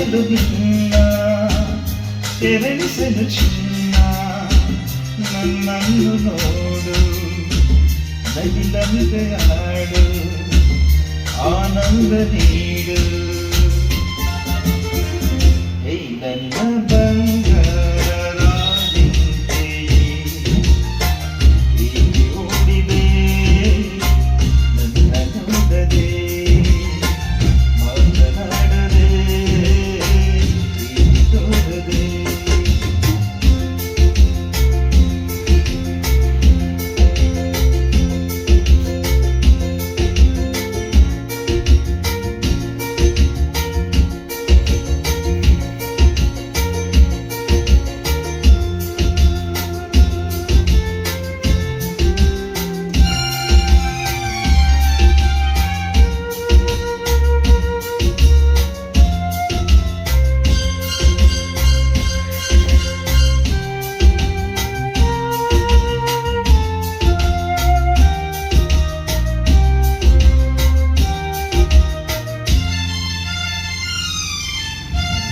ಬಯಲು ನಿನ್ನ ತೆರಳಿಸಲು ಚಿನ್ನ ನನ್ನನ್ನು ನೋಡು ನಗಿಲಂತೆ ಹಾಡು ಆನಂದ ನೀಡು ಹೇ ನನ್ನ ಬಂಗಾರ ರಾಜಿಂತೆ ಹೀಗೆ ಓಡಿದೆ ನನ್ನ ನೋಡದೆ ಮಾತನಾಡದೆ ಹೀಗೆ ತೋರದೆ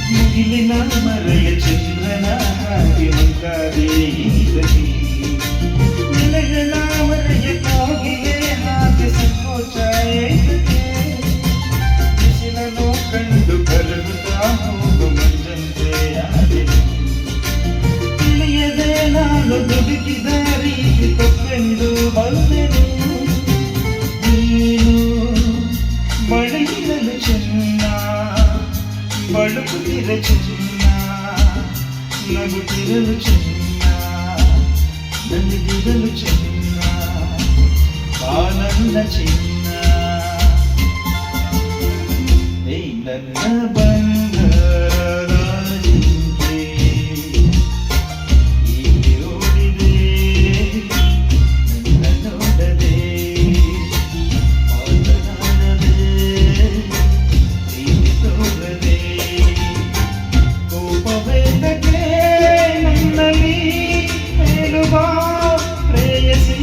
ಮುಗಿಲಿನ ಮರೆಯ ಚಂದ್ರನ ಹಾಗೆ ಮುಂಗಾದೆ ಈಗಲಿ ನೆಲೆಗಳ ಮರೆಯ ಕಾಗಿಲೆ ಹಾಗೆ ಸಂಕೋಚ ಏಕೆ ಬಿಸಿಲನ್ನು ಕಂಡು ಕರಗುತ್ತಾ ಹೋಗು ಮಂಜಂತೆ ಆದೆನು ತಿಳಿಯದೆ ನಾನು ದುಡುಕಿದ ರೀತಿ ತಪ್ಪೆಂದು ಬಂದೆನು ನೀನು ಮಳೆಯಿರಲು ಚೆನ್ನ ಬಳುಕುತ್ತಿರ ಚಿನ್ನ ನಗುತ್ತಿರಲು ಚಿನ್ನ ನಲಿದಿರಲು ಚಿನ್ನ ಆನಂದ ಚಿನ್ನ ಹೇ ನನ್ನ ಬಂಗಾರ ರಾಜಿಂತೆ ಹೀಗೆ ಓಡಿದೆ ನನ್ನ ನೋಡದೆ ಮಾತನಾಡದೆ ಹೀಗೆ ತೋರದೆ ಕೋಪವೇದಕ್ಕೆ ನನ್ನಲ್ಲಿ ಮೇಲುವ ಪ್ರೇಯಸಿ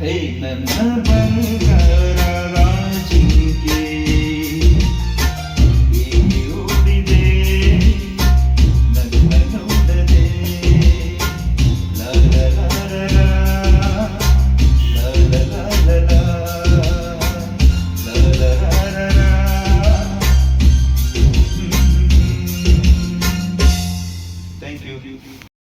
ಹೇ ನನ್ನ ಬಂಗಾರ